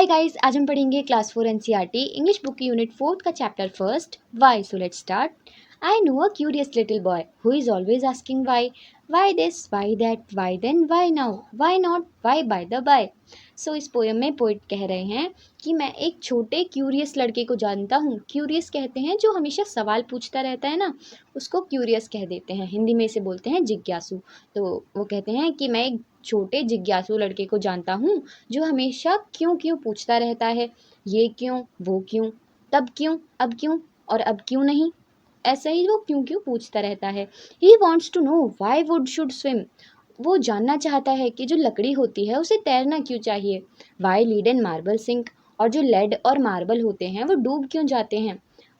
Hi guys, आज हम पढ़ेंगे क्लास 4 एनसीईआरटी इंग्लिश बुक की यूनिट 4 का chapter first why. So let's start. I know a curious little boy who is always asking why this, why that, why then, why now, why not, why by the by. So इस poem में poet कह रहे हैं कि मैं एक छोटे curious लड़के को जानता हूँ. क्यूरियस कहते हैं जो हमेशा सवाल पूछता रहता है ना, उसको क्यूरियस कह देते हैं. हिंदी में इसे बोलते हैं जिज्ञासु. तो वो कहते हैं कि मैं एक छोटे जिज्ञासु लड़के को जानता हूँ जो हमेशा क्यों क्यों पूछता रहता है. ये क्यों, वो क्यों, तब क्यों, अब क्यों और अब क्यों नहीं. ऐसा ही वो क्यों क्यों पूछता रहता है. He wants to know why wood should swim. वो जानना चाहता है कि जो लकड़ी होती है उसे तैरना क्यों चाहिए. Why lead and marble sink. और जो लेड और मार्बल होते हैं वो डूब क्यों जाते हैं.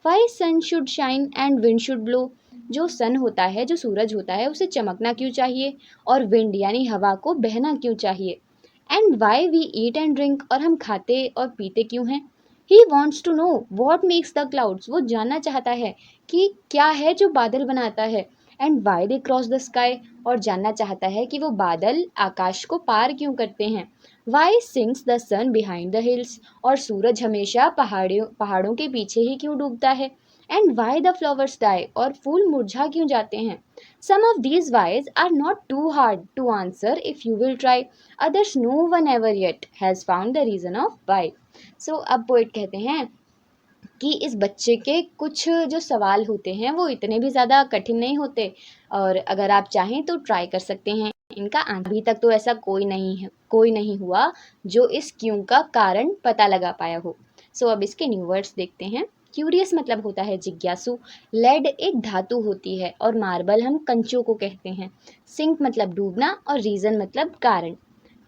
Why sun should shine and wind should blow. जो सन होता है, जो सूरज होता है, उसे चमकना क्यों चाहिए और विंड यानी हवा को बहना क्यों चाहिए. And why we eat and drink. और हम खाते और पीते क्यों हैं. He wants to know what makes the clouds. वो जानना चाहता है कि क्या है जो बादल बनाता है. And why they cross the sky. और जानना चाहता है कि वो बादल आकाश को पार क्यों करते हैं. Why sinks the sun behind the hills. और सूरज हमेशा पहाड़ों के पीछे ही क्यों डूबता है. And why the flowers die. और फूल मुरझा क्यों जाते हैं. Some of these whys are not too hard to answer if you will try. others no one ever yet has found the reason of why. So अब poet कहते हैं कि इस बच्चे के कुछ जो सवाल होते हैं वो इतने भी ज़्यादा कठिन नहीं होते और अगर आप चाहें तो ट्राई कर सकते हैं इनका आंसर. अभी तक तो ऐसा कोई नहीं हुआ जो इस क्यों का कारण पता लगा पाया हो. सो अब इसके न्यू वर्ड्स देखते हैं. क्यूरियस मतलब होता है जिज्ञासु. लेड एक धातु होती है और मार्बल हम कंचों को कहते हैं. सिंक मतलब डूबना और रीज़न मतलब कारण.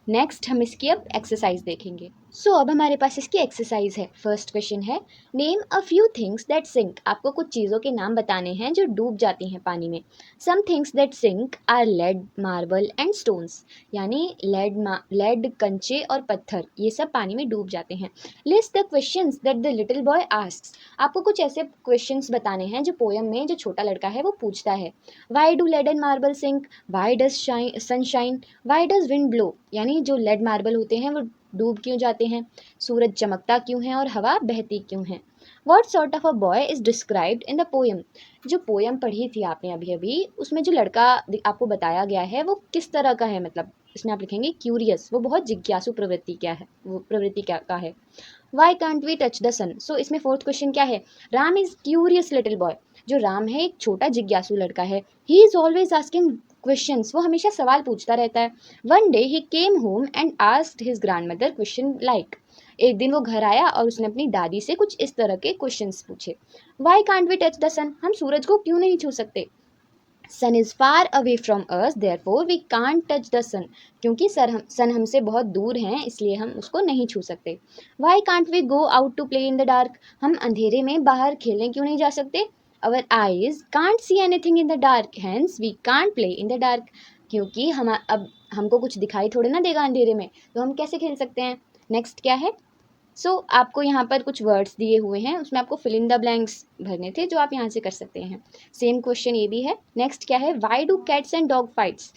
नेक्स्ट हम इसकी अब एक्सरसाइज देखेंगे. सो अब हमारे पास इसकी एक्सरसाइज है. फर्स्ट क्वेश्चन है name a few things that sink. आपको कुछ चीज़ों के नाम बताने हैं जो डूब जाती हैं पानी में. Some things that sink are lead, marble and stones. यानी लेड, कंचे और पत्थर ये सब पानी में डूब जाते हैं. List the questions that the little boy asks. आपको कुछ ऐसे क्वेश्चंस बताने हैं जो पोयम में जो छोटा लड़का है वो पूछता है. Why do lead and marble sink, why does sunshine, why does wind blow. यानी जो लेड मार्बल होते हैं वो डूब क्यों जाते हैं, सूरज चमकता क्यों है और हवा बहती क्यों है. What sort of a boy is described in the poem. जो पोएम पढ़ी थी आपने अभी अभी, उसमें जो लड़का आपको बताया गया है वो किस तरह का है. मतलब इसमें आप लिखेंगे क्यूरियस. वो बहुत जिज्ञासु प्रवृत्ति क्या का है. Why can't we touch the sun. So इसमें फोर्थ क्वेश्चन क्या है. Ram is curious little boy. जो राम है एक छोटा जिज्ञासु लड़का है. He is always asking questions. वो हमेशा सवाल पूछता रहता है. One day he came home and asked his grandmother question like. एक दिन वो घर आया और उसने अपनी दादी से कुछ इस तरह के क्वेश्चंस पूछे. Why can't we touch the sun. हम सूरज को क्यों नहीं छू सकते. Sun is far away from us therefore we can't touch the sun. क्योंकि सन हमसे बहुत दूर हैं इसलिए हम उसको नहीं छू सकते. Why can't we go out to play in the dark. हम अंधेरे में बाहर खेलने क्यों नहीं जा सकते. Our eyes can't see anything in the dark hence we can't play in the dark. क्योंकि हम अब हमको कुछ दिखाई थोड़े ना देगा अंधेरे में, तो हम कैसे खेल सकते हैं. नेक्स्ट क्या है. आपको यहाँ पर कुछ वर्ड्स दिए हुए हैं, उसमें आपको फिल इन द ब्लैंक्स भरने थे जो आप यहाँ से कर सकते हैं. सेम क्वेश्चन ये भी है. नेक्स्ट क्या है. Why do cats and dog fights.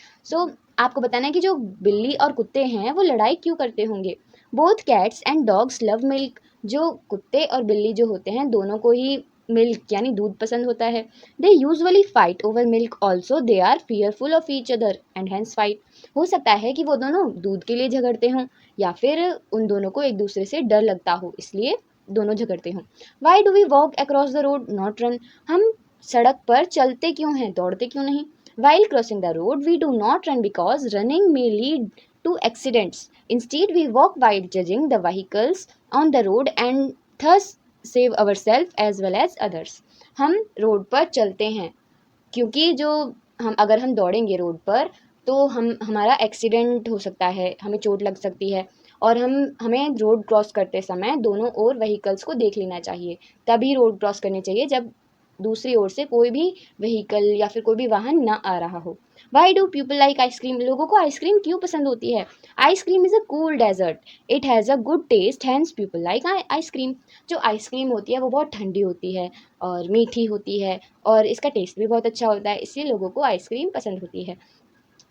आपको बताना है कि जो बिल्ली और कुत्ते हैं वो लड़ाई क्यों करते होंगे. Both cats and dogs love milk. जो कुत्ते और बिल्ली जो होते हैं दोनों को ही मिल्क यानी दूध पसंद होता है. They usually fight over milk also. They are fearful of each other and hence fight. हो सकता है कि वो दोनों दूध के लिए झगड़ते हों या फिर उन दोनों को एक दूसरे से डर लगता हो इसलिए दोनों झगड़ते हों. Why do we walk across the road not run. हम सड़क पर चलते क्यों हैं, दौड़ते क्यों नहीं. While crossing the road we do not run because running may lead to accidents. Instead we walk while judging the vehicles on the road and thus save our self as well as others. हम road पर चलते हैं क्योंकि अगर हम दौड़ेंगे road पर तो हमारा एक्सीडेंट हो सकता है, हमें चोट लग सकती है. और हमें रोड क्रॉस करते समय दोनों ओर व्हीकल्स को देख लेना चाहिए. तभी रोड क्रॉस करनी चाहिए जब दूसरी ओर से कोई भी व्हीकल या फिर कोई भी वाहन ना आ रहा हो. Why do people like ice cream. लोगों को आइसक्रीम क्यों पसंद होती है. Ice cream is a cool dessert. It has a good taste hence people like ice cream. जो आइसक्रीम होती है वो बहुत ठंडी होती है और मीठी होती है और इसका टेस्ट भी बहुत अच्छा होता है, इसलिए लोगों को आइसक्रीम पसंद होती है.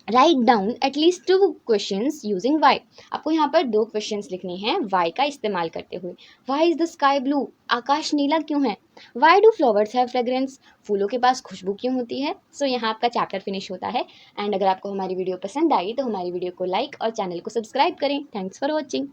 Write down at least 2 questions using why. आपको यहाँ पर 2 क्वेश्चंस लिखने हैं वाई का इस्तेमाल करते हुए। Why is the sky blue, आकाश नीला क्यों है? Why do flowers have fragrance, फूलों के पास खुशबू क्यों होती है? सो यहाँ आपका चैप्टर फिनिश होता है। एंड अगर आपको हमारी वीडियो पसंद आई तो हमारी वीडियो को लाइक और चैनल को सब्सक्राइब करें। Thanks for watching.